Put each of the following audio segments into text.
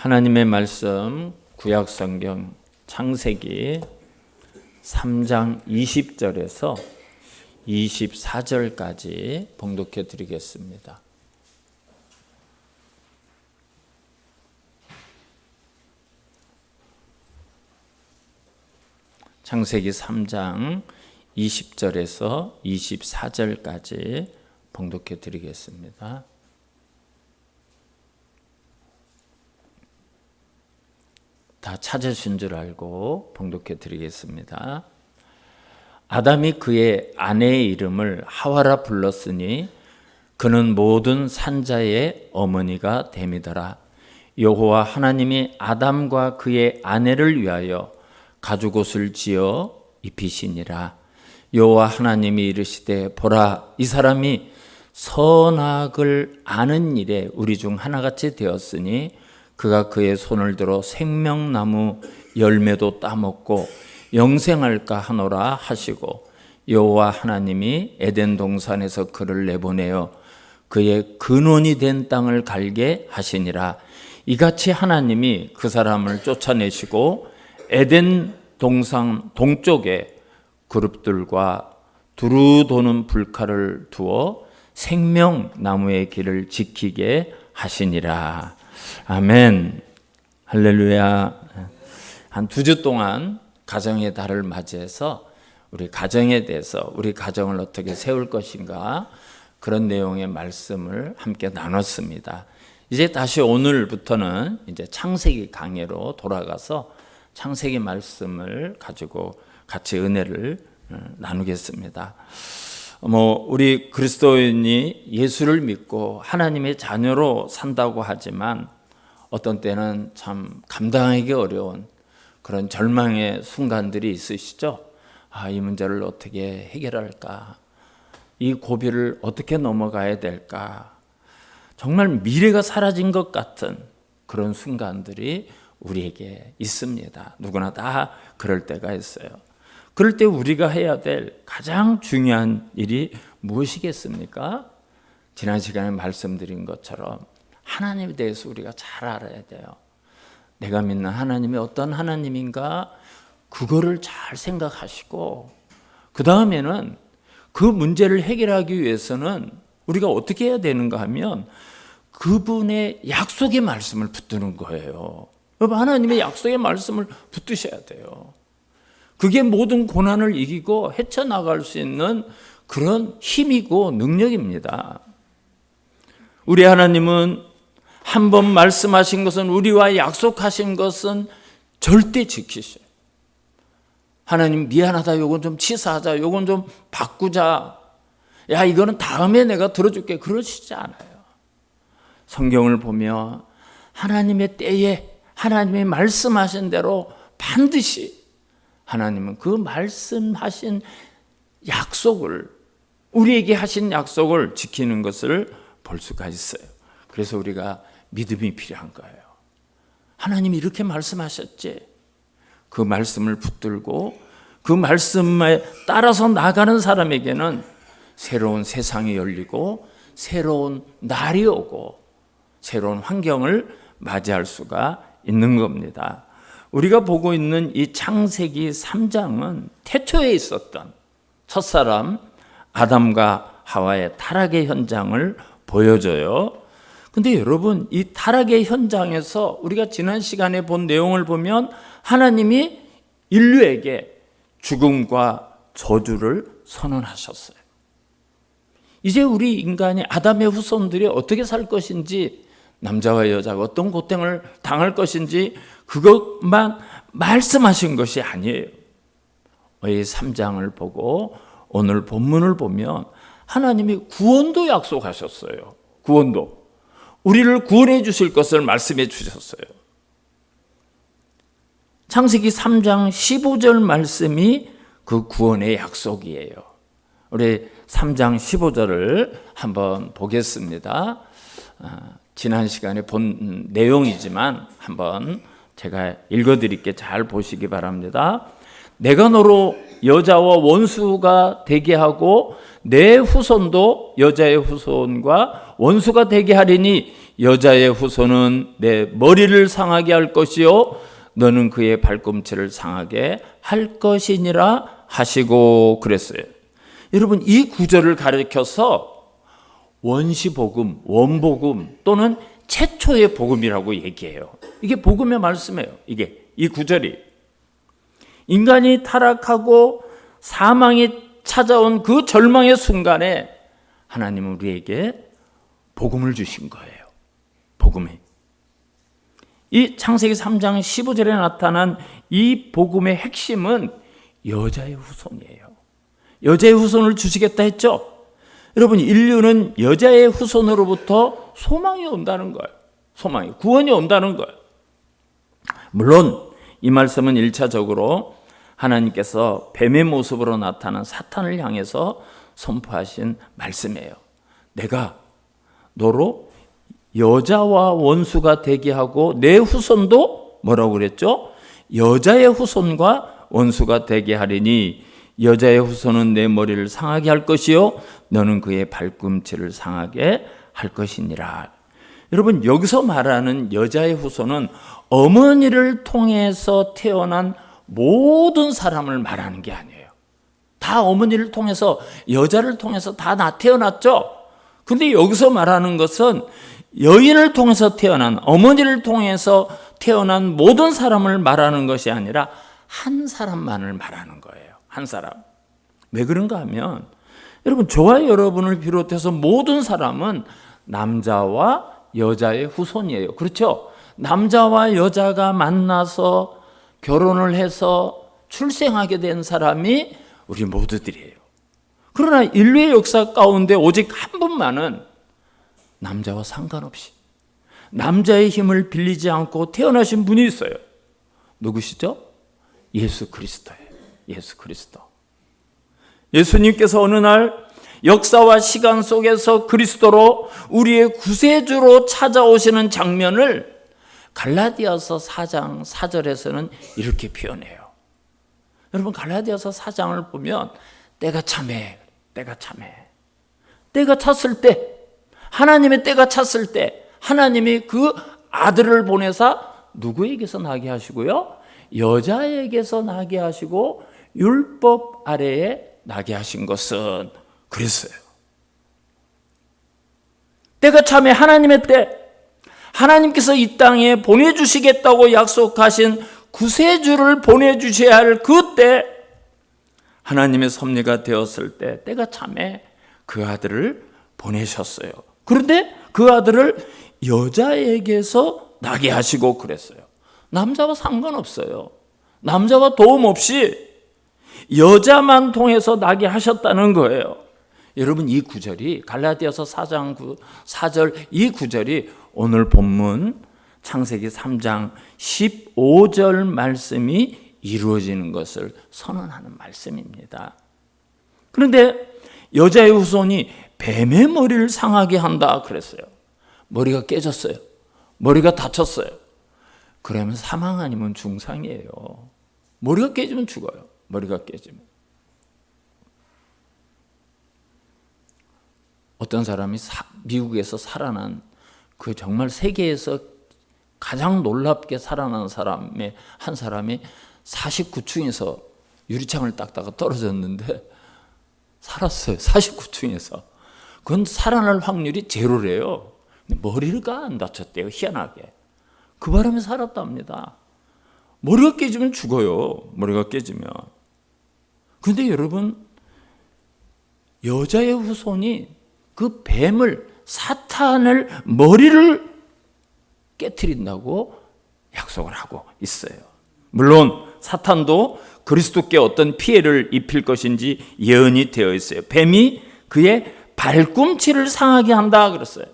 하나님의 말씀 구약성경 창세기 3장 20절에서 24절까지 봉독해 드리겠습니다. 창세기 3장 20절에서 24절까지 봉독해 드리겠습니다. 다 찾으신 줄 알고 봉독해 드리겠습니다. 아담이 그의 아내의 이름을 하와라 불렀으니 그는 모든 산자의 어머니가 됨이더라. 여호와 하나님이 아담과 그의 아내를 위하여 가죽옷을 지어 입히시니라. 여호와 하나님이 이르시되 보라, 이 사람이 선악을 아는 일에 우리 중 하나같이 되었으니 그가 그의 손을 들어 생명나무 열매도 따먹고 영생할까 하노라 하시고, 여호와 하나님이 에덴 동산에서 그를 내보내어 그의 근원이 된 땅을 갈게 하시니라. 이같이 하나님이 그 사람을 쫓아내시고 에덴 동산 동쪽에 그룹들과 두루 도는 불칼을 두어 생명나무의 길을 지키게 하시니라. 아멘. 할렐루야. 한 2주 동안 가정의 달을 맞이해서 우리 가정에 대해서, 우리 가정을 어떻게 세울 것인가, 그런 내용의 말씀을 함께 나눴습니다. 이제 다시 오늘부터는 이제 창세기 강해로 돌아가서 창세기 말씀을 가지고 같이 은혜를 나누겠습니다. 우리 그리스도인이 예수를 믿고 하나님의 자녀로 산다고 하지만 어떤 때는 참 감당하기 어려운 그런 절망의 순간들이 있으시죠? 이 문제를 어떻게 해결할까? 이 고비를 어떻게 넘어가야 될까? 정말 미래가 사라진 것 같은 그런 순간들이 우리에게 있습니다. 누구나 다 그럴 때가 있어요. 그럴 때 우리가 해야 될 가장 중요한 일이 무엇이겠습니까? 지난 시간에 말씀드린 것처럼 하나님에 대해서 우리가 잘 알아야 돼요. 내가 믿는 하나님이 어떤 하나님인가, 그거를 잘 생각하시고, 그 다음에는 그 문제를 해결하기 위해서는 우리가 어떻게 해야 되는가 하면 그분의 약속의 말씀을 붙드는 거예요. 하나님의 약속의 말씀을 붙드셔야 돼요. 그게 모든 고난을 이기고 헤쳐나갈 수 있는 그런 힘이고 능력입니다. 우리 하나님은 한 번 말씀하신 것은, 우리와 약속하신 것은 절대 지키셔요. 하나님 미안하다, 요건 좀 치사하자, 요건 좀 바꾸자, 야 이거는 다음에 내가 들어줄게, 그러시지 않아요. 성경을 보면 하나님의 때에 하나님이 말씀하신 대로 반드시 하나님은 그 말씀하신 약속을, 우리에게 하신 약속을 지키는 것을 볼 수가 있어요. 그래서 우리가 믿음이 필요한 거예요. 하나님이 이렇게 말씀하셨지, 그 말씀을 붙들고 그 말씀에 따라서 나가는 사람에게는 새로운 세상이 열리고 새로운 날이 오고 새로운 환경을 맞이할 수가 있는 겁니다. 우리가 보고 있는 이 창세기 3장은 태초에 있었던 첫사람 아담과 하와의 타락의 현장을 보여줘요. 근데 여러분, 이 타락의 현장에서 우리가 지난 시간에 본 내용을 보면 하나님이 인류에게 죽음과 저주를 선언하셨어요. 이제 우리 인간이, 아담의 후손들이 어떻게 살 것인지, 남자와 여자가 어떤 고통을 당할 것인지 그것만 말씀하신 것이 아니에요. 이 3장을 보고 오늘 본문을 보면 하나님이 구원도 약속하셨어요. 구원도. 우리를 구원해 주실 것을 말씀해 주셨어요. 창세기 3장 15절 말씀이 그 구원의 약속이에요. 우리 3장 15절을 한번 보겠습니다. 지난 시간에 본 내용이지만 한번 제가 읽어드릴게, 잘 보시기 바랍니다. 내가 너로 여자와 원수가 되게 하고 내 후손도 여자의 후손과 원수가 되게 하리니 여자의 후손은 내 머리를 상하게 할 것이요 너는 그의 발꿈치를 상하게 할 것이니라 하시고 그랬어요. 여러분, 이 구절을 가리켜서 원시복음, 원복음 또는 최초의 복음이라고 얘기해요. 이게 복음의 말씀이에요. 이 구절이 인간이 타락하고 사망이 찾아온 그 절망의 순간에 하나님은 우리에게 복음을 주신 거예요. 복음이. 이 창세기 3장 15절에 나타난 이 복음의 핵심은 여자의 후손이에요. 여자의 후손을 주시겠다 했죠. 여러분, 인류는 여자의 후손으로부터 소망이 온다는 거예요. 구원이 온다는 거예요. 물론 이 말씀은 1차적으로 하나님께서 뱀의 모습으로 나타난 사탄을 향해서 선포하신 말씀이에요. 내가 너로 여자와 원수가 되게 하고 내 후손도 뭐라고 그랬죠? 여자의 후손과 원수가 되게 하리니 여자의 후손은 내 머리를 상하게 할 것이요 너는 그의 발꿈치를 상하게 할 것이니라. 여러분, 여기서 말하는 여자의 후손은 어머니를 통해서 태어난 모든 사람을 말하는 게 아니에요. 다 어머니를 통해서, 여자를 통해서 다 태어났죠. 근데 여기서 말하는 것은 여인을 통해서 태어난, 어머니를 통해서 태어난 모든 사람을 말하는 것이 아니라 한 사람만을 말하는 거예요. 한 사람. 왜 그런가 하면 여러분, 저와 여러분을 비롯해서 모든 사람은 남자와 여자의 후손이에요. 그렇죠? 남자와 여자가 만나서 결혼을 해서 출생하게 된 사람이 우리 모두들이에요. 그러나 인류의 역사 가운데 오직 한 분만은 남자와 상관없이 남자의 힘을 빌리지 않고 태어나신 분이 있어요. 누구시죠? 예수 그리스도예요. 예수 그리스도. 예수님께서 어느 날 역사와 시간 속에서 그리스도로 우리의 구세주로 찾아오시는 장면을 갈라디아서 4장 4절에서는 이렇게 표현해요. 여러분, 갈라디아서 4장을 보면 때가 참해. 때가 찼을 때, 하나님의 때가 찼을 때 하나님이 그 아들을 보내사 누구에게서 나게 하시고요? 여자에게서 나게 하시고 율법 아래에 나게 하신 것은 그랬어요. 때가 참해, 하나님의 때, 하나님께서 이 땅에 보내주시겠다고 약속하신 구세주를 보내주셔야 할 그때, 하나님의 섭리가 되었을 때 때가 참해 그 아들을 보내셨어요. 그런데 그 아들을 여자에게서 나게 하시고 그랬어요. 남자와 상관없어요. 남자와 도움 없이 여자만 통해서 나게 하셨다는 거예요. 여러분, 이 구절이 갈라디아서 4장 4절 이 구절이 오늘 본문 창세기 3장 15절 말씀이 이루어지는 것을 선언하는 말씀입니다. 그런데 여자의 후손이 뱀의 머리를 상하게 한다 그랬어요. 머리가 깨졌어요. 머리가 다쳤어요. 그러면 사망 아니면 중상이에요. 머리가 깨지면 죽어요. 머리가 깨지면. 어떤 사람이 미국에서 살아난 그 정말 세계에서 가장 놀랍게 살아난 사람의 한 사람이 49층에서 유리창을 닦다가 떨어졌는데 살았어요. 49층에서. 그건 살아날 확률이 제로래요. 머리가 안 다쳤대요. 희한하게. 그 바람에 살았답니다. 머리가 깨지면 죽어요. 머리가 깨지면. 그런데 여러분, 여자의 후손이 그 뱀을, 사탄을, 머리를 깨트린다고 약속을 하고 있어요. 물론 사탄도 그리스도께 어떤 피해를 입힐 것인지 예언이 되어 있어요. 뱀이 그의 발꿈치를 상하게 한다 그랬어요.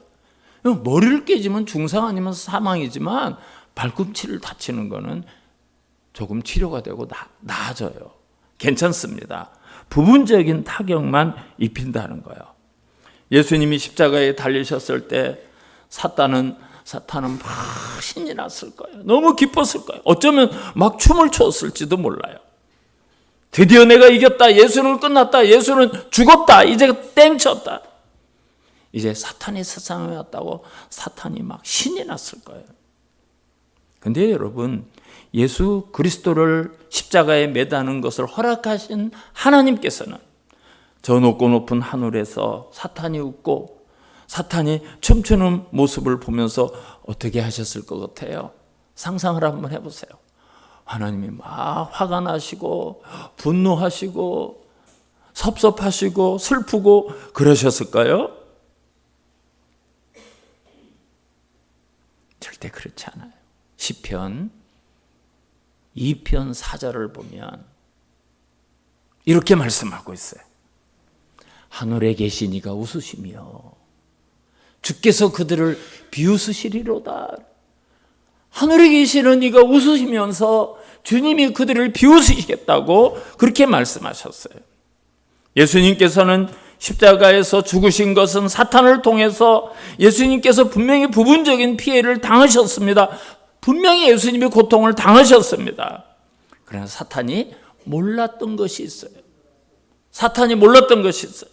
머리를 깨지면 중상 아니면 사망이지만 발꿈치를 다치는 거는 조금 치료가 되고 나아져요. 괜찮습니다. 부분적인 타격만 입힌다는 거예요. 예수님이 십자가에 달리셨을 때 사탄은 막 신이 났을 거예요. 너무 기뻤을 거예요. 어쩌면 막 춤을 췄을지도 몰라요. 드디어 내가 이겼다. 예수는 끝났다. 예수는 죽었다. 이제 땡쳤다. 이제 사탄이 세상에 왔다고 사탄이 막 신이 났을 거예요. 근데 여러분, 예수 그리스도를 십자가에 매다는 것을 허락하신 하나님께서는 저 높고 높은 하늘에서 사탄이 웃고 사탄이 춤추는 모습을 보면서 어떻게 하셨을 것 같아요? 상상을 한번 해보세요. 하나님이 막 화가 나시고 분노하시고 섭섭하시고 슬프고 그러셨을까요? 절대 그렇지 않아요. 시편 2편 4절을 보면 이렇게 말씀하고 있어요. 하늘에 계신 이가 웃으시며 주께서 그들을 비웃으시리로다. 하늘에 계시는 이가 웃으시면서 주님이 그들을 비웃으시겠다고 그렇게 말씀하셨어요. 예수님께서는 십자가에서 죽으신 것은 사탄을 통해서 예수님께서 분명히 부분적인 피해를 당하셨습니다. 분명히 예수님이 고통을 당하셨습니다. 그러나 사탄이 몰랐던 것이 있어요. 사탄이 몰랐던 것이 있어요.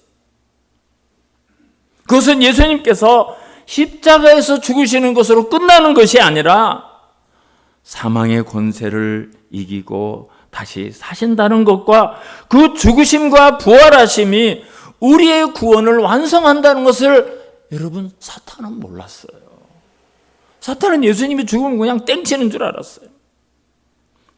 그것은 예수님께서 십자가에서 죽으시는 것으로 끝나는 것이 아니라 사망의 권세를 이기고 다시 사신다는 것과 그 죽으심과 부활하심이 우리의 구원을 완성한다는 것을 여러분, 사탄은 몰랐어요. 사탄은 예수님이 죽으면 그냥 땡치는 줄 알았어요.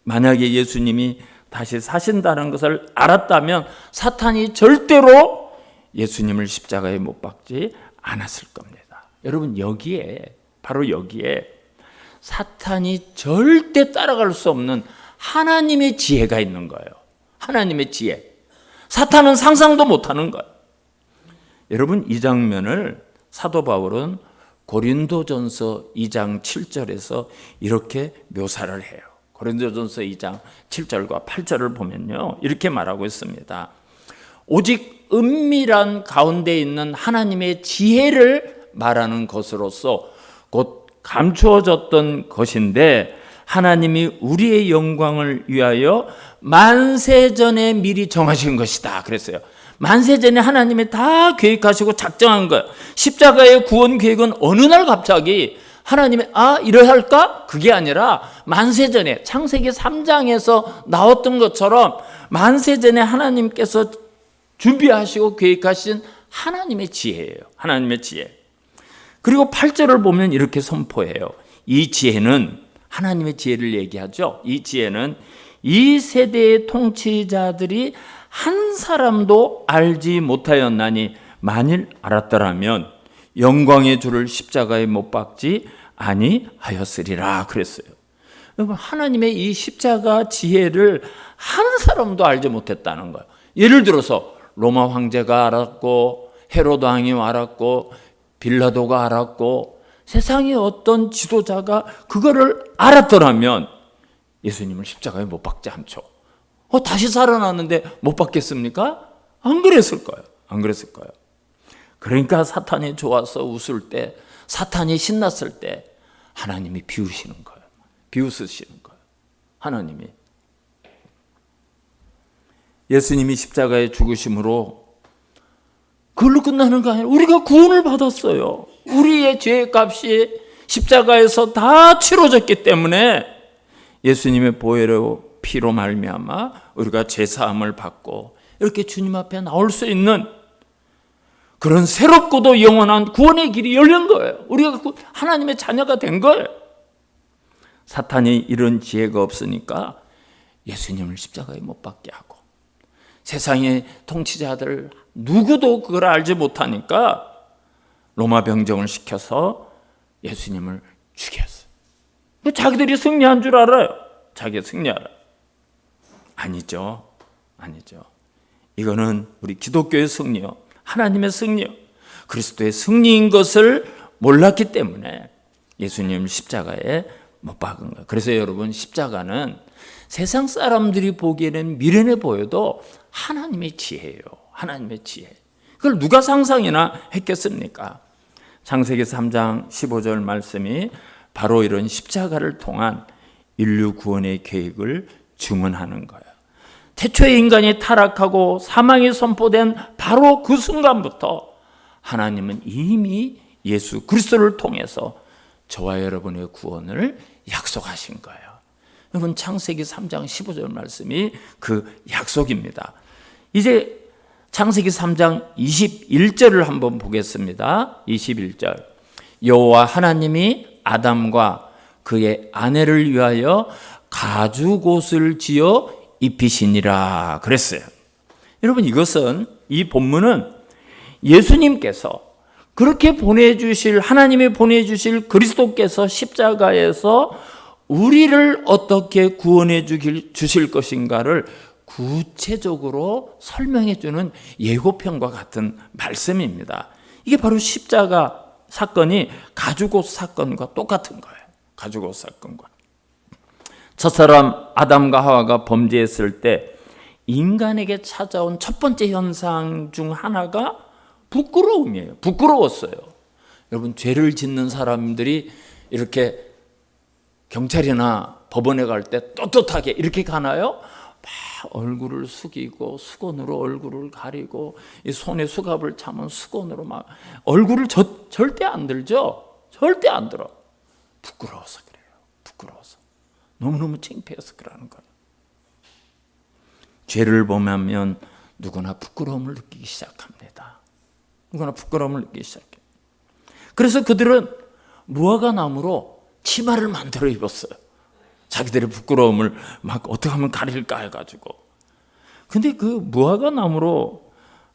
만약에 예수님이 다시 사신다는 것을 알았다면 사탄이 절대로 예수님을 십자가에 못 박지 않았을 겁니다. 여러분, 여기에 바로 여기에 사탄이 절대 따라갈 수 없는 하나님의 지혜가 있는 거예요. 하나님의 지혜. 사탄은 상상도 못하는 거예요. 여러분, 이 장면을 사도 바울은 고린도전서 2장 7절에서 이렇게 묘사를 해요. 고린도전서 2장 7절과 8절을 보면요, 이렇게 말하고 있습니다. 오직 은밀한 가운데 있는 하나님의 지혜를 말하는 것으로서 곧 감추어졌던 것인데 하나님이 우리의 영광을 위하여 만세전에 미리 정하신 것이다 그랬어요. 만세전에 하나님이 다 계획하시고 작정한 거예요. 십자가의 구원 계획은 어느 날 갑자기 하나님이 이래야 할까? 그게 아니라 만세전에 창세기 3장에서 나왔던 것처럼 만세전에 하나님께서 준비하시고 계획하신 하나님의 지혜예요. 하나님의 지혜. 그리고 8절을 보면 이렇게 선포해요. 이 지혜는 하나님의 지혜를 얘기하죠. 이 지혜는 이 세대의 통치자들이 한 사람도 알지 못하였나니 만일 알았더라면 영광의 주를 십자가에 못 박지 아니하였으리라 그랬어요. 여러분, 하나님의 이 십자가 지혜를 한 사람도 알지 못했다는 거예요. 예를 들어서 로마 황제가 알았고 헤로드 왕이 알았고 빌라도가 알았고 세상의 어떤 지도자가 그거를 알았더라면 예수님을 십자가에 못 박지 않죠. 다시 살아났는데 못 박겠습니까? 안 그랬을 거예요. 안 그랬을 거예요. 그러니까 사탄이 좋아서 웃을 때, 사탄이 신났을 때 하나님이 비웃으시는 거예요. 비웃으시는 거예요. 하나님이. 예수님이 십자가에 죽으심으로 그걸로 끝나는 거 아니에요. 우리가 구원을 받았어요. 우리의 죄의 값이 십자가에서 다 치러졌기 때문에 예수님의 보혈로 피로 말미암아 우리가 죄 사함을 받고 이렇게 주님 앞에 나올 수 있는 그런 새롭고도 영원한 구원의 길이 열린 거예요. 우리가 하나님의 자녀가 된 거예요. 사탄이 이런 지혜가 없으니까 예수님을 십자가에 못 박게 하고 세상의 통치자들 누구도 그걸 알지 못하니까 로마 병정을 시켜서 예수님을 죽였어요. 자기들이 승리한 줄 알아요. 자기가 승리하라. 아니죠. 아니죠. 이거는 우리 기독교의 승리요. 하나님의 승리요. 그리스도의 승리인 것을 몰랐기 때문에 예수님을 십자가에 못 박은 거예요. 그래서 여러분, 십자가는 세상 사람들이 보기에는 미련해 보여도 하나님의 지혜예요. 하나님의 지혜. 그걸 누가 상상이나 했겠습니까? 창세기 3장 15절 말씀이 바로 이런 십자가를 통한 인류 구원의 계획을 증언하는 거예요. 태초에 인간이 타락하고 사망이 선포된 바로 그 순간부터 하나님은 이미 예수 그리스도를 통해서 저와 여러분의 구원을 약속하신 거예요. 여러분, 창세기 3장 15절 말씀이 그 약속입니다. 이제 창세기 3장 21절을 한번 보겠습니다. 21절. 여호와 하나님이 아담과 그의 아내를 위하여 가죽옷을 지어 입히시니라 그랬어요. 여러분, 이것은, 이 본문은 예수님께서 그렇게 보내주실, 하나님이 보내주실 그리스도께서 십자가에서 우리를 어떻게 구원해 주실 것인가를 구체적으로 설명해 주는 예고편과 같은 말씀입니다. 이게 바로 십자가 사건이 가죽옷 사건과 똑같은 거예요. 가죽옷 사건과. 첫사람 아담과 하와가 범죄했을 때 인간에게 찾아온 첫 번째 현상 중 하나가 부끄러움이에요. 부끄러웠어요. 여러분, 죄를 짓는 사람들이 이렇게 경찰이나 법원에 갈 때 떳떳하게 이렇게 가나요? 막 얼굴을 숙이고 수건으로 얼굴을 가리고 이 손에 수갑을 차면 수건으로 막 얼굴을 절대 안 들죠. 절대 안 들어. 부끄러워서 그래요. 부끄러워서. 너무너무 창피해서 그러는 거예요. 죄를 범하면 누구나 부끄러움을 느끼기 시작합니다. 누구나 부끄러움을 느끼기 시작해요. 그래서 그들은 무화과 나무로 치마를 만들어 입었어요. 자기들의 부끄러움을 막 어떻게 하면 가릴까 해가지고. 근데 그 무화과 나무로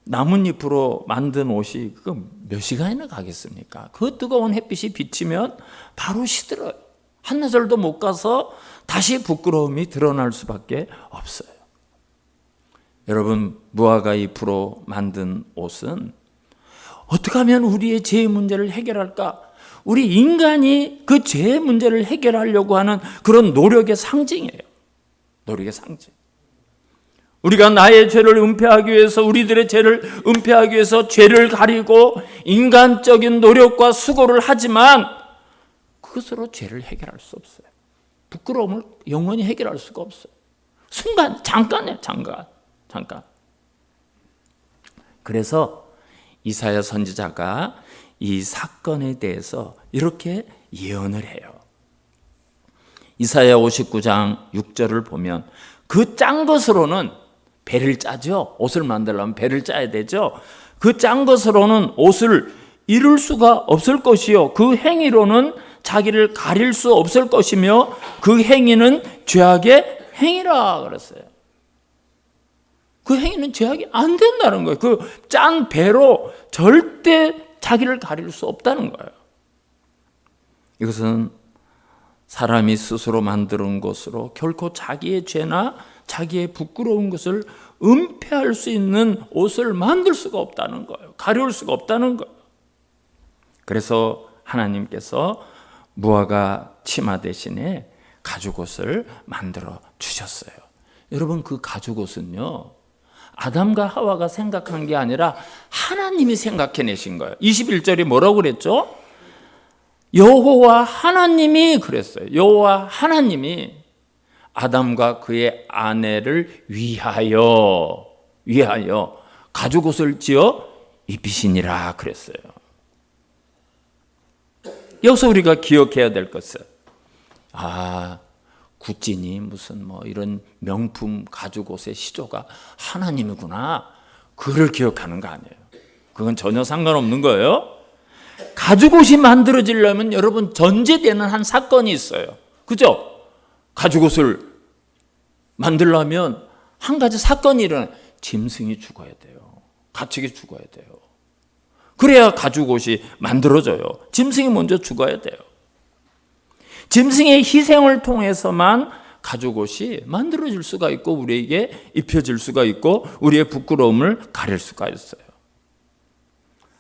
나뭇잎으로 만든 옷이 그거 몇 시간이나 가겠습니까? 그 뜨거운 햇빛이 비치면 바로 시들어요. 한나절도 못 가서 다시 부끄러움이 드러날 수밖에 없어요. 여러분, 무화과 잎으로 만든 옷은 어떻게 하면 우리의 죄의 문제를 해결할까? 우리 인간이 그 죄의 문제를 해결하려고 하는 그런 노력의 상징이에요. 노력의 상징. 우리가 나의 죄를 은폐하기 위해서, 우리들의 죄를 은폐하기 위해서 죄를 가리고 인간적인 노력과 수고를 하지만 그것으로 죄를 해결할 수 없어요. 부끄러움을 영원히 해결할 수가 없어요. 순간, 잠깐이에요. 잠깐. 그래서 이사야 선지자가 이 사건에 대해서 이렇게 예언을 해요. 이사야 59장 6절을 보면 그 짠 것으로는 배를 짜죠. 옷을 만들려면 배를 짜야 되죠. 그 짠 것으로는 옷을 이룰 수가 없을 것이요, 그 행위로는 자기를 가릴 수 없을 것이며 그 행위는 죄악의 행위라 그랬어요. 그 행위는 죄악이 안 된다는 거예요. 그 짠 배로 절대 자기를 가릴 수 없다는 거예요. 이것은 사람이 스스로 만드는 것으로 결코 자기의 죄나 자기의 부끄러운 것을 은폐할 수 있는 옷을 만들 수가 없다는 거예요. 가려울 수가 없다는 거예요. 그래서 하나님께서 무화과 치마 대신에 가죽옷을 만들어 주셨어요. 여러분, 그 가죽옷은요, 아담과 하와가 생각한 게 아니라 하나님이 생각해내신 거예요. 21절이 뭐라고 그랬죠? 여호와 하나님이 그랬어요. 여호와 하나님이 아담과 그의 아내를 위하여 가죽옷을 지어 입히시니라 그랬어요. 여기서 우리가 기억해야 될 것은, 구찌니 무슨 뭐 이런 명품 가죽옷의 시조가 하나님이구나, 그를 기억하는 거 아니에요. 그건 전혀 상관없는 거예요. 가죽옷이 만들어지려면 여러분 전제되는 한 사건이 있어요. 그죠? 가죽옷을 만들려면 한 가지 사건이 일어나요. 짐승이 죽어야 돼요. 가축이 죽어야 돼요. 그래야 가죽옷이 만들어져요. 짐승이 먼저 죽어야 돼요. 짐승의 희생을 통해서만 가죽옷이 만들어질 수가 있고 우리에게 입혀질 수가 있고 우리의 부끄러움을 가릴 수가 있어요.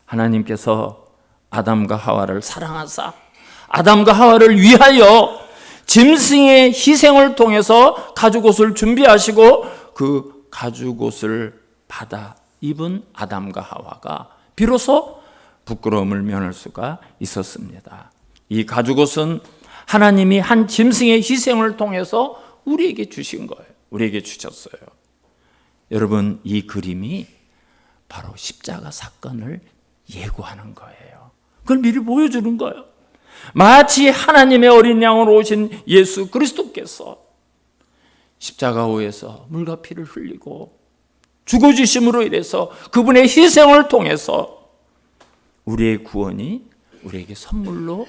하나님께서 아담과 하와를 사랑하사 아담과 하와를 위하여 짐승의 희생을 통해서 가죽옷을 준비하시고 그 가죽옷을 받아 입은 아담과 하와가 비로소 부끄러움을 면할 수가 있었습니다. 이 가죽옷은 하나님이 한 짐승의 희생을 통해서 우리에게 주신 거예요. 우리에게 주셨어요. 여러분, 이 그림이 바로 십자가 사건을 예고하는 거예요. 그걸 미리 보여주는 거예요. 마치 하나님의 어린 양으로 오신 예수 그리스도께서 십자가호에서 물과 피를 흘리고 죽어주심으로 인해서 그분의 희생을 통해서 우리의 구원이 우리에게 선물로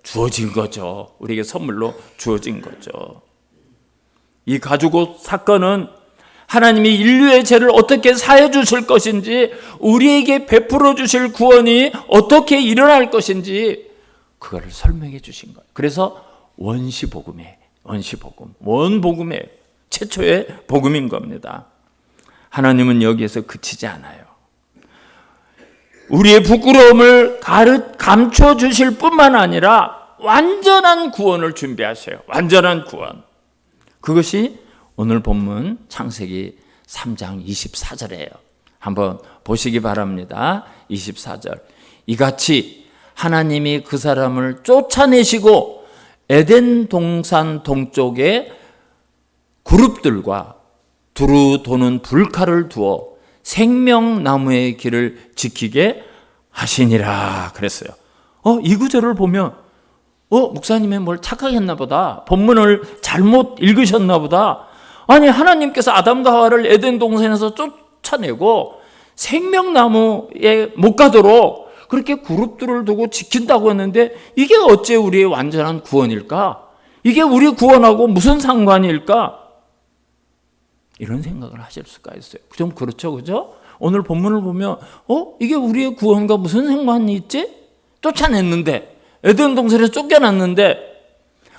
주어진 거죠. 우리에게 선물로 주어진 거죠. 이 가죽옷 사건은 하나님이 인류의 죄를 어떻게 사해 주실 것인지, 우리에게 베풀어 주실 구원이 어떻게 일어날 것인지 그거를 설명해 주신 거예요. 그래서 원시복음의 원복음의 최초의 복음인 겁니다. 하나님은 여기에서 그치지 않아요. 우리의 부끄러움을 감춰 주실 뿐만 아니라 완전한 구원을 준비하셔요. 완전한 구원. 그것이 오늘 본문 창세기 3장 24절이에요. 한번 보시기 바랍니다. 24절. 이같이 하나님이 그 사람을 쫓아내시고 에덴 동산 동쪽에 그룹들과 두루 도는 불칼을 두어 생명나무의 길을 지키게 하시니라 그랬어요. 이 구절을 보면 목사님이 뭘 착하게 했나 보다. 본문을 잘못 읽으셨나 보다. 아니, 하나님께서 아담과 하와를 에덴 동산에서 쫓아내고 생명나무에 못 가도록 그렇게 그룹들을 두고 지킨다고 했는데 이게 어째 우리의 완전한 구원일까? 이게 우리 구원하고 무슨 상관일까? 이런 생각을 하실 수가 있어요. 좀 그렇죠, 그죠? 오늘 본문을 보면 이게 우리의 구원과 무슨 상관이 있지? 쫓아냈는데, 에덴 동산에서 쫓겨났는데,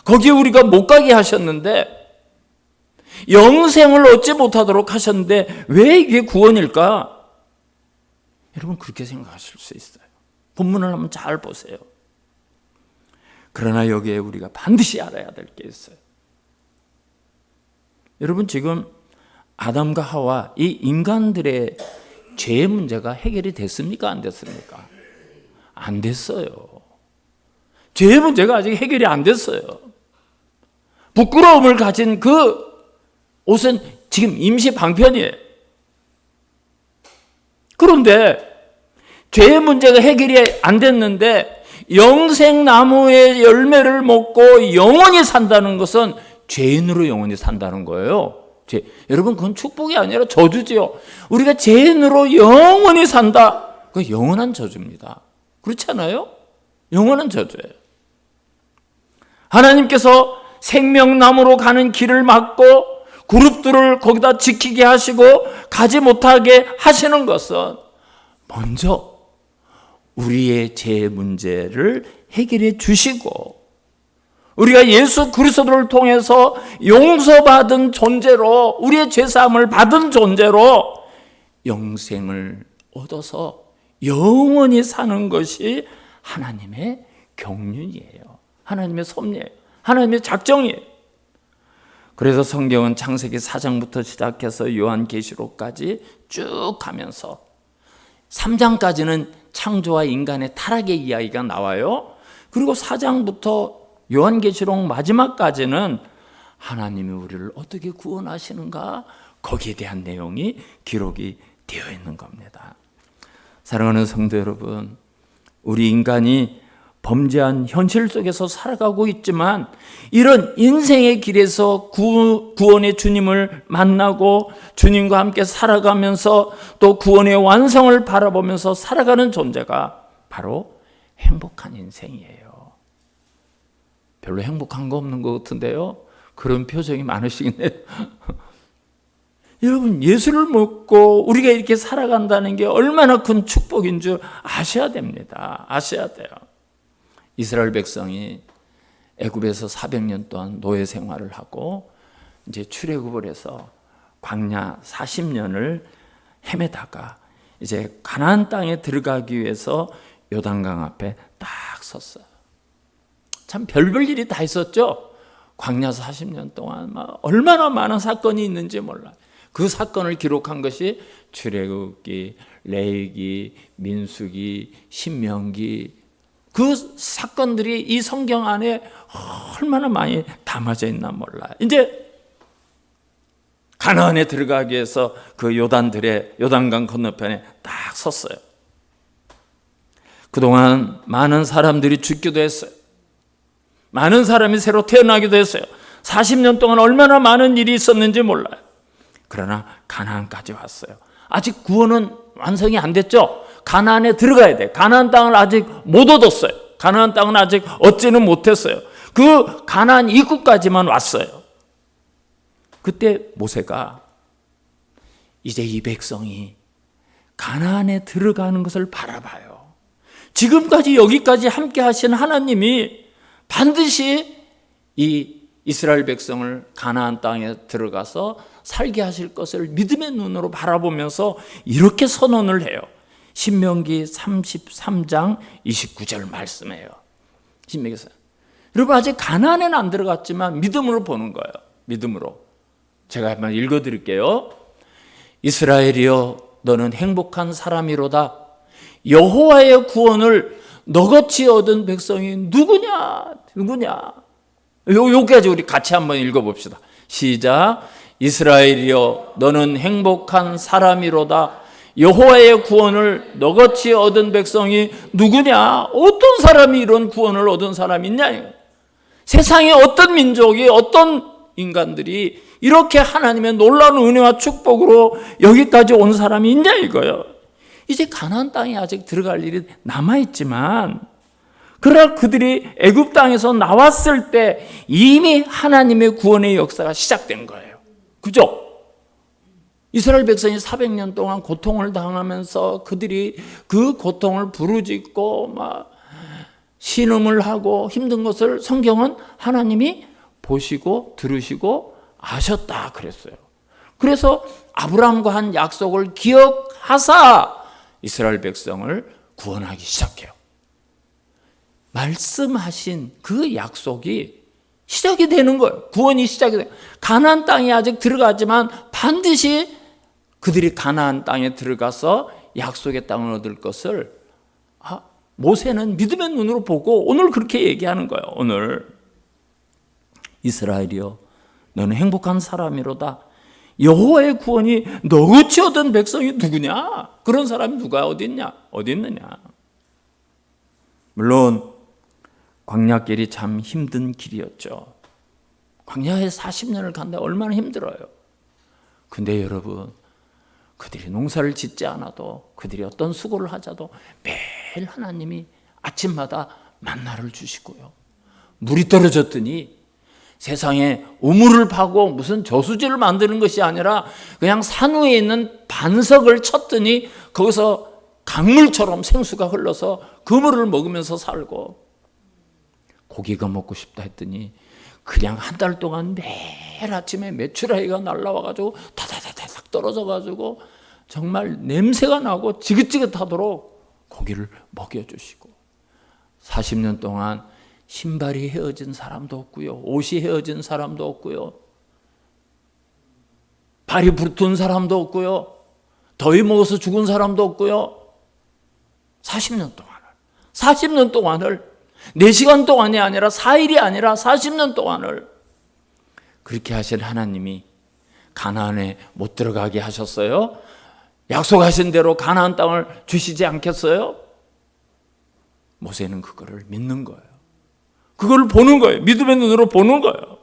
거기에 우리가 못 가게 하셨는데, 영생을 얻지 못하도록 하셨는데 왜 이게 구원일까? 여러분, 그렇게 생각하실 수 있어요. 본문을 한번 잘 보세요. 그러나 여기에 우리가 반드시 알아야 될 게 있어요. 여러분, 지금 아담과 하와, 이 인간들의 죄의 문제가 해결이 됐습니까? 안 됐습니까? 안 됐어요. 죄의 문제가 아직 해결이 안 됐어요. 부끄러움을 가진 그 옷은 지금 임시 방편이에요. 그런데 죄의 문제가 해결이 안 됐는데 영생나무의 열매를 먹고 영원히 산다는 것은 죄인으로 영원히 산다는 거예요. 여러분, 그건 축복이 아니라 저주지요. 우리가 죄인으로 영원히 산다. 그건 영원한 저주입니다. 그렇지 않아요? 영원한 저주예요. 하나님께서 생명나무로 가는 길을 막고 그룹들을 거기다 지키게 하시고 가지 못하게 하시는 것은 먼저 우리의 죄 문제를 해결해 주시고 우리가 예수 그리스도를 통해서 용서받은 존재로, 우리의 죄사함을 받은 존재로 영생을 얻어서 영원히 사는 것이 하나님의 경륜이에요. 하나님의 섭리예요. 하나님의 작정이에요. 그래서 성경은 창세기 4장부터 시작해서 요한계시록까지 쭉 가면서 3장까지는 창조와 인간의 타락의 이야기가 나와요. 그리고 4장부터 요한계시록 마지막까지는 하나님이 우리를 어떻게 구원하시는가, 거기에 대한 내용이 기록이 되어 있는 겁니다. 사랑하는 성도 여러분, 우리 인간이 범죄한 현실 속에서 살아가고 있지만 이런 인생의 길에서 구원의 주님을 만나고 주님과 함께 살아가면서 또 구원의 완성을 바라보면서 살아가는 존재가 바로 행복한 인생이에요. 별로 행복한 거 없는 것 같은데요. 그런 표정이 많으시겠네요. 여러분, 예수를 믿고 우리가 이렇게 살아간다는 게 얼마나 큰 축복인 줄 아셔야 됩니다. 아셔야 돼요. 이스라엘 백성이 애굽에서 400년 동안 노예 생활을 하고 이제 출애굽을 해서 광야 40년을 헤매다가 이제 가나안 땅에 들어가기 위해서 요단강 앞에 딱 섰어요. 참 별별 일이 다 있었죠. 광야 40년 동안 막 얼마나 많은 사건이 있는지 몰라요. 그 사건을 기록한 것이 출애굽기, 레위기, 민수기, 신명기, 그 사건들이 이 성경 안에 얼마나 많이 담아져 있나 몰라요. 이제 가나안에 들어가기 위해서 그 요단강 건너편에 딱 섰어요. 그동안 많은 사람들이 죽기도 했어요. 많은 사람이 새로 태어나기도 했어요. 40년 동안 얼마나 많은 일이 있었는지 몰라요. 그러나 가나안까지 왔어요. 아직 구원은 완성이 안 됐죠. 가나안에 들어가야 돼. 가나안 땅을 아직 못 얻었어요. 가나안 땅은 아직 얻지는 못했어요. 그 가나안 입구까지만 왔어요. 그때 모세가 이제 이 백성이 가나안에 들어가는 것을 바라봐요. 지금까지 여기까지 함께 하신 하나님이 반드시 이 이스라엘 백성을 가나안 땅에 들어가서 살게 하실 것을 믿음의 눈으로 바라보면서 이렇게 선언을 해요. 신명기 33장 29절 말씀이에요. 신명기에서. 여러분 아직 가나안에는 안 들어갔지만 믿음으로 보는 거예요. 믿음으로. 제가 한번 읽어드릴게요. 이스라엘이여 너는 행복한 사람이로다. 여호와의 구원을 너같이 얻은 백성이 누구냐? 여기까지 우리 같이 한번 읽어봅시다. 시작. 이스라엘이여 너는 행복한 사람이로다. 여호와의 구원을 너같이 얻은 백성이 누구냐? 어떤 사람이 이런 구원을 얻은 사람이 있냐? 세상에 어떤 민족이 어떤 인간들이 이렇게 하나님의 놀라운 은혜와 축복으로 여기까지 온 사람이 있냐 이거예요. 이제 가나안 땅에 아직 들어갈 일이 남아있지만 그러나 그들이 애굽 땅에서 나왔을 때 이미 하나님의 구원의 역사가 시작된 거예요. 그죠? 이스라엘 백성이 400년 동안 고통을 당하면서 그들이 그 고통을 부르짖고 막 신음을 하고 힘든 것을 성경은 하나님이 보시고 들으시고 아셨다 그랬어요. 그래서 아브라함과 한 약속을 기억하사 이스라엘 백성을 구원하기 시작해요. 말씀하신 그 약속이 시작이 되는 거예요. 구원이 시작이 돼요. 가나안 땅에 아직 들어가지만 반드시 그들이 가나안 땅에 들어가서 약속의 땅을 얻을 것을 모세는 믿음의 눈으로 보고 오늘 그렇게 얘기하는 거예요. 오늘 이스라엘이여 너는 행복한 사람이로다. 여호와의 구원이 너같이 얻은 백성이 누구냐? 그런 사람이 누가 어디 있냐? 어디 있느냐? 물론 광야길이 참 힘든 길이었죠. 광야에 40년을 간다 얼마나 힘들어요. 근데 여러분 그들이 농사를 짓지 않아도 그들이 어떤 수고를 하자도 매일 하나님이 아침마다 만나를 주시고요. 물이 떨어졌더니 세상에 우물을 파고 무슨 저수지를 만드는 것이 아니라 그냥 산 위에 있는 반석을 쳤더니 거기서 강물처럼 생수가 흘러서 그 물을 먹으면서 살고 고기가 먹고 싶다 했더니 그냥 한 달 동안 매일 아침에 메추라기가 날라와가지고 다다다닥 떨어져가지고 정말 냄새가 나고 지긋지긋하도록 고기를 먹여주시고 40년 동안 신발이 헤어진 사람도 없고요. 옷이 헤어진 사람도 없고요. 발이 붙은 사람도 없고요. 더위 먹어서 죽은 사람도 없고요. 40년 동안을 4시간 동안이 아니라 4일이 아니라 40년 동안을 그렇게 하신 하나님이 가나안에 못 들어가게 하셨어요? 약속하신 대로 가나안 땅을 주시지 않겠어요? 모세는 그거를 믿는 거예요. 그걸 보는 거예요. 믿음의 눈으로 보는 거예요.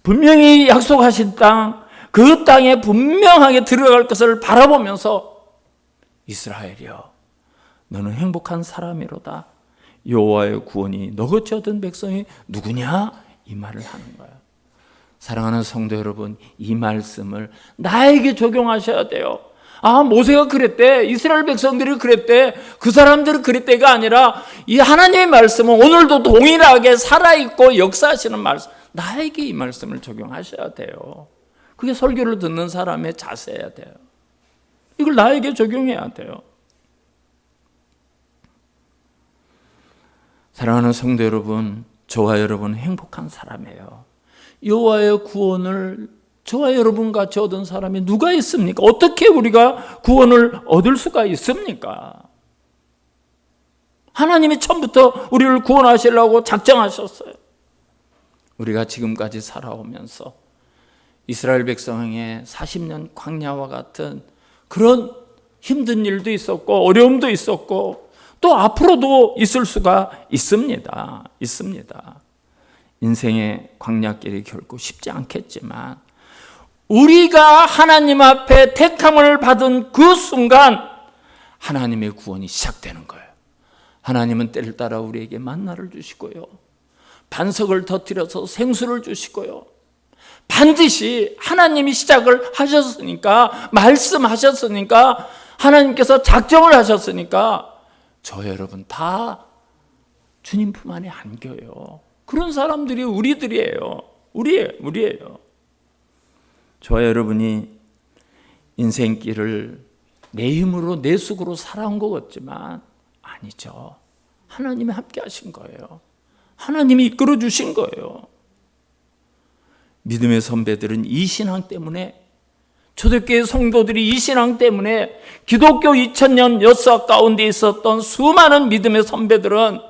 분명히 약속하신 땅, 그 땅에 분명하게 들어갈 것을 바라보면서 이스라엘이여 너는 행복한 사람이로다. 여호와의 구원이 너같이 얻은 백성이 누구냐? 이 말을 하는 거예요. 사랑하는 성도 여러분, 이 말씀을 나에게 적용하셔야 돼요. 모세가 그랬대. 이스라엘 백성들이 그랬대. 그 사람들은 그랬대가 아니라 이 하나님의 말씀은 오늘도 동일하게 살아있고 역사하시는 말씀. 나에게 이 말씀을 적용하셔야 돼요. 그게 설교를 듣는 사람의 자세여야 돼요. 이걸 나에게 적용해야 돼요. 사랑하는 성도 여러분, 저와 여러분 행복한 사람이에요. 여호와의 구원을 저와 여러분 같이 얻은 사람이 누가 있습니까? 어떻게 우리가 구원을 얻을 수가 있습니까? 하나님이 처음부터 우리를 구원하시려고 작정하셨어요. 우리가 지금까지 살아오면서 이스라엘 백성의 40년 광야와 같은 그런 힘든 일도 있었고 어려움도 있었고 또 앞으로도 있을 수가 있습니다. 인생의 광야길이 결코 쉽지 않겠지만 우리가 하나님 앞에 택함을 받은 그 순간 하나님의 구원이 시작되는 거예요. 하나님은 때를 따라 우리에게 만나를 주시고요, 반석을 터뜨려서 생수를 주시고요, 반드시 하나님이 시작을 하셨으니까, 말씀하셨으니까, 하나님께서 작정을 하셨으니까 저 여러분 다 주님 품 안에 안겨요. 그런 사람들이 우리들이에요. 우리예요. 저와 여러분이 인생길을 내 힘으로 내 숙으로 살아온 것 같지만 아니죠. 하나님이 함께 하신 거예요. 하나님이 이끌어 주신 거예요. 믿음의 선배들은 이 신앙 때문에, 초대교회 성도들이 이 신앙 때문에, 기독교 2000년 역사 가운데 있었던 수많은 믿음의 선배들은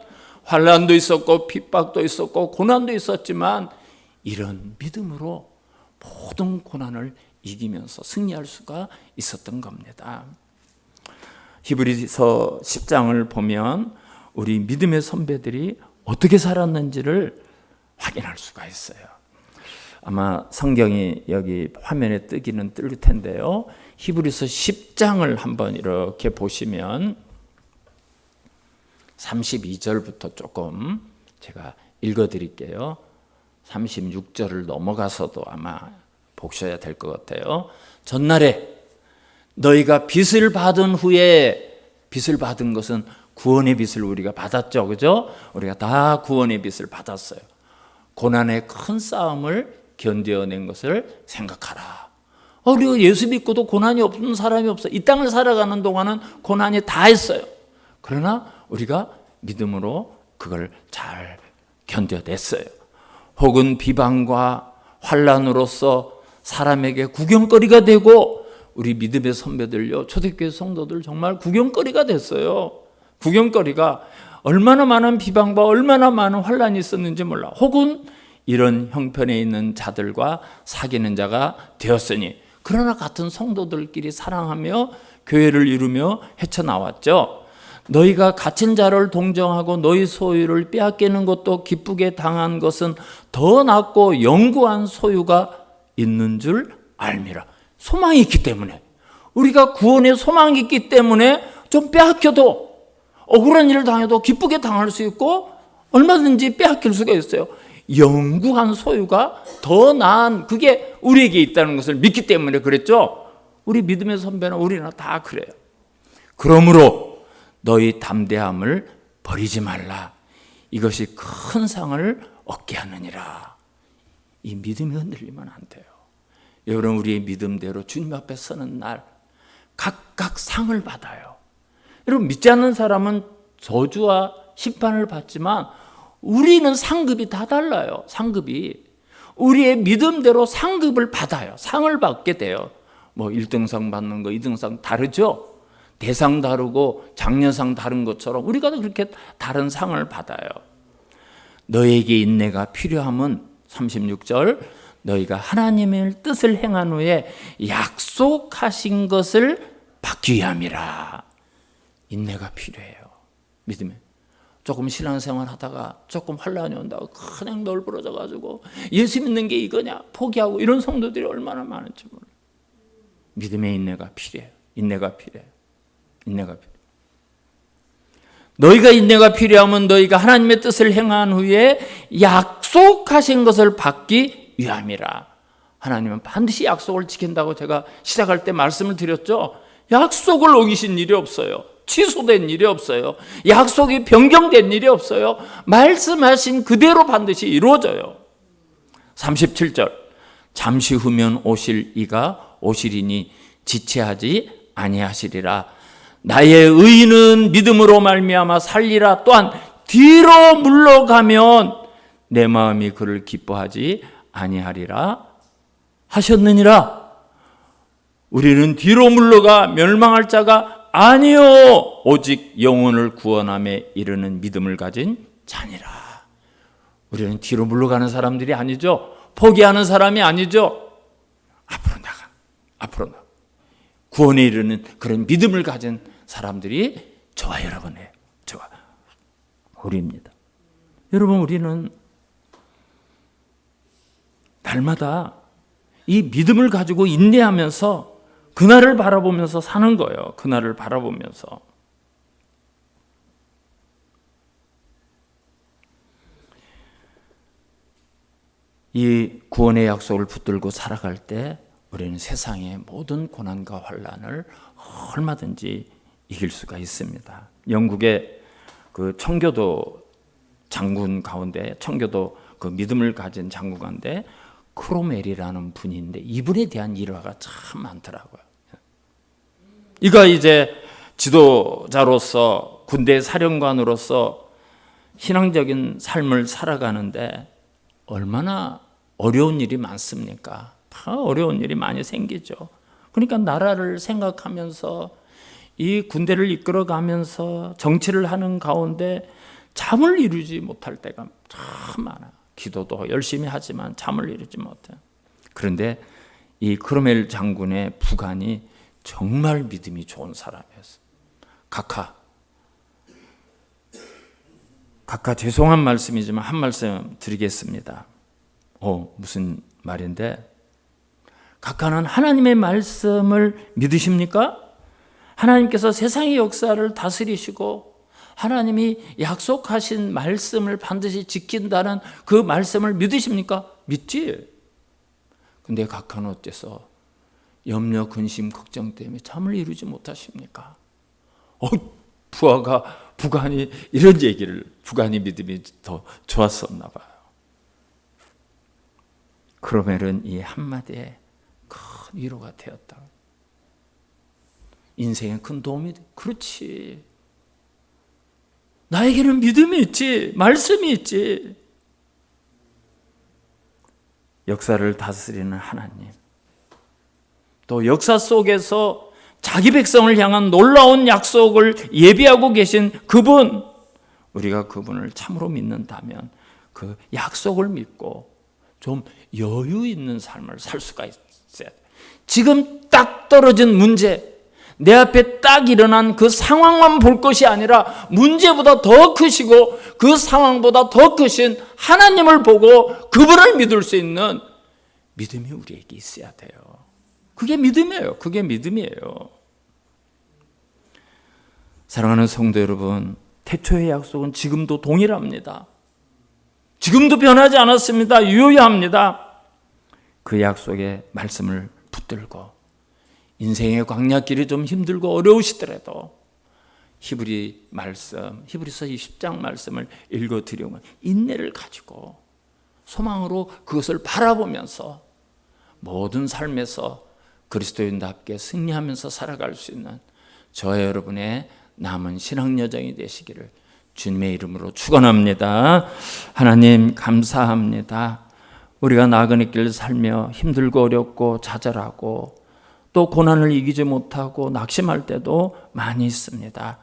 환난도 있었고 핍박도 있었고 고난도 있었지만 이런 믿음으로 모든 고난을 이기면서 승리할 수가 있었던 겁니다. 히브리서 10장을 보면 우리 믿음의 선배들이 어떻게 살았는지를 확인할 수가 있어요. 아마 성경이 여기 화면에 뜨기는 뜰 텐데요, 히브리서 10장을 한번 이렇게 보시면 32절부터 조금 제가 읽어드릴게요. 36절을 넘어가서도 아마 보셔야 될 것 같아요. 전날에 너희가 빚을 받은 후에, 빚을 받은 것은 구원의 빚을 우리가 받았죠, 그죠? 우리가 다 구원의 빚을 받았어요. 고난의 큰 싸움을 견뎌낸 것을 생각하라. 우리가 예수 믿고도 고난이 없는 사람이 없어요. 이 땅을 살아가는 동안은 고난이 다 있어요. 그러나 우리가 믿음으로 그걸 잘 견뎌냈어요. 혹은 비방과 환난으로서 사람에게 구경거리가 되고, 우리 믿음의 선배들요, 초대교회 성도들 정말 구경거리가 됐어요. 구경거리가, 얼마나 많은 비방과 얼마나 많은 환난이 있었는지 몰라. 혹은 이런 형편에 있는 자들과 사귀는 자가 되었으니, 그러나 같은 성도들끼리 사랑하며 교회를 이루며 헤쳐나왔죠. 너희가 갇힌 자를 동정하고 너희 소유를 빼앗기는 것도 기쁘게 당한 것은 더 낫고 영구한 소유가 있는 줄 알미라. 소망이 있기 때문에, 우리가 구원의 소망이 있기 때문에 좀 빼앗겨도, 억울한 일을 당해도 기쁘게 당할 수 있고 얼마든지 빼앗길 수가 있어요. 영구한 소유가 더 나은, 그게 우리에게 있다는 것을 믿기 때문에 그랬죠. 우리 믿음의 선배는 우리는 다 그래요. 그러므로 너희 담대함을 버리지 말라. 이것이 큰 상을 얻게 하느니라. 이 믿음이 흔들리면 안 돼요. 여러분, 우리의 믿음대로 주님 앞에 서는 날 각각 상을 받아요. 여러분, 믿지 않는 사람은 저주와 심판을 받지만 우리는 상급이 다 달라요. 상급이. 우리의 믿음대로 상급을 받아요. 상을 받게 돼요. 뭐 1등상 받는 거, 2등상 다르죠? 대상 다르고 장려상 다른 것처럼 우리가 그렇게 다른 상을 받아요. 너에게 인내가 필요함은 36절, 너희가 하나님의 뜻을 행한 후에 약속하신 것을 받기 위함이라. 인내가 필요해요. 믿음에. 조금 신앙생활 하다가 조금 환란이 온다고 그냥 널브러져 가지고 예수 믿는 게 이거냐 포기하고 이런 성도들이 얼마나 많은지 몰라요. 믿음의 인내가 필요해요. 인내가 필요해요. 너희가 인내가 필요하면 너희가 하나님의 뜻을 행한 후에 약속하신 것을 받기 위함이라. 하나님은 반드시 약속을 지킨다고 제가 시작할 때 말씀을 드렸죠. 약속을 어기신 일이 없어요. 취소된 일이 없어요. 약속이 변경된 일이 없어요. 말씀하신 그대로 반드시 이루어져요. 37절, 잠시 후면 오실 이가 오시리니 지체하지 아니하시리라. 나의 의인은 믿음으로 말미암아 살리라. 또한 뒤로 물러가면 내 마음이 그를 기뻐하지 아니하리라 하셨느니라. 우리는 뒤로 물러가 멸망할 자가 아니요 오직 영혼을 구원함에 이르는 믿음을 가진 자니라. 우리는 뒤로 물러가는 사람들이 아니죠. 포기하는 사람이 아니죠. 앞으로 나가. 구원에 이르는 그런 믿음을 가진 사람들이 저와 여러분이에요. 저와 우리입니다. 여러분, 우리는 날마다 이 믿음을 가지고 인내하면서 그날을 바라보면서 사는 거예요. 그날을 바라보면서. 이 구원의 약속을 붙들고 살아갈 때 우리는 세상의 모든 고난과 환난을 얼마든지 이길 수가 있습니다. 영국의 그 청교도 장군 가운데, 청교도 그 믿음을 가진 장군 가운데 크로멜이라는 분인데, 이분에 대한 일화가 참 많더라고요. 이가 이제 지도자로서, 군대 사령관으로서 신앙적인 삶을 살아가는데 얼마나 어려운 일이 많습니까? 다 어려운 일이 많이 생기죠. 그러니까 나라를 생각하면서 이 군대를 이끌어가면서 정치를 하는 가운데 잠을 이루지 못할 때가 참 많아요. 기도도 열심히 하지만 잠을 이루지 못해요. 그런데 이 크로멜 장군의 부관이 정말 믿음이 좋은 사람이었어요. 각하 죄송한 말씀이지만 한 말씀 드리겠습니다. 무슨 말인데, 각하는 하나님의 말씀을 믿으십니까? 하나님께서 세상의 역사를 다스리시고 하나님이 약속하신 말씀을 반드시 지킨다는 그 말씀을 믿으십니까? 믿지. 근데 각하는 어째서 염려, 근심, 걱정 때문에 잠을 이루지 못하십니까? 부관이 이런 얘기를, 부관이 믿음이 더 좋았었나 봐요. 크로멜은 이 한마디에 큰 위로가 되었다. 인생에 큰 도움이 돼. 그렇지. 나에게는 믿음이 있지, 말씀이 있지. 역사를 다스리는 하나님, 또 역사 속에서 자기 백성을 향한 놀라운 약속을 예비하고 계신 그분, 우리가 그분을 참으로 믿는다면 그 약속을 믿고 좀 여유 있는 삶을 살 수가 있어야 돼. 지금 딱 떨어진 문제, 내 앞에 딱 일어난 그 상황만 볼 것이 아니라 문제보다 더 크시고 그 상황보다 더 크신 하나님을 보고 그분을 믿을 수 있는 믿음이 우리에게 있어야 돼요. 그게 믿음이에요. 그게 믿음이에요. 사랑하는 성도 여러분, 태초의 약속은 지금도 동일합니다. 지금도 변하지 않았습니다. 유효합니다. 그 약속의 말씀을 붙들고 인생의 광야길이 좀 힘들고 어려우시더라도 히브리 말씀, 히브리서 20장 말씀을 읽어드리면 인내를 가지고 소망으로 그것을 바라보면서 모든 삶에서 그리스도인답게 승리하면서 살아갈 수 있는 저와 여러분의 남은 신앙 여정이 되시기를 주님의 이름으로 축원합니다. 하나님 감사합니다. 우리가 나그네 길 살며 힘들고 어렵고 좌절하고 또 고난을 이기지 못하고 낙심할 때도 많이 있습니다.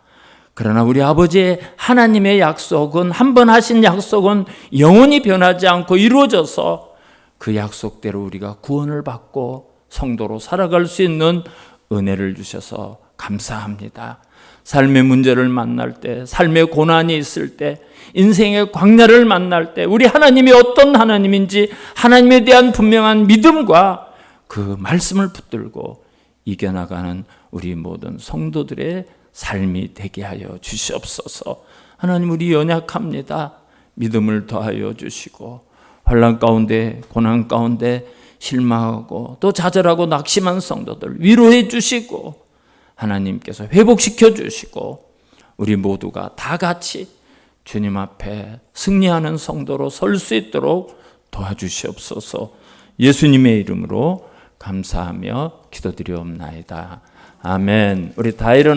그러나 우리 아버지의 하나님의 약속은, 한 번 하신 약속은 영원히 변하지 않고 이루어져서 그 약속대로 우리가 구원을 받고 성도로 살아갈 수 있는 은혜를 주셔서 감사합니다. 삶의 문제를 만날 때, 삶의 고난이 있을 때, 인생의 광야를 만날 때 우리 하나님이 어떤 하나님인지 하나님에 대한 분명한 믿음과 그 말씀을 붙들고 이겨나가는 우리 모든 성도들의 삶이 되게 하여 주시옵소서. 하나님, 우리 연약합니다. 믿음을 더하여 주시고 환난 가운데, 고난 가운데 실망하고 또 좌절하고 낙심한 성도들 위로해 주시고 하나님께서 회복시켜 주시고 우리 모두가 다 같이 주님 앞에 승리하는 성도로 설 수 있도록 도와주시옵소서. 예수님의 이름으로 감사하며 기도드리옵나이다. 아멘. 우리 다 일어나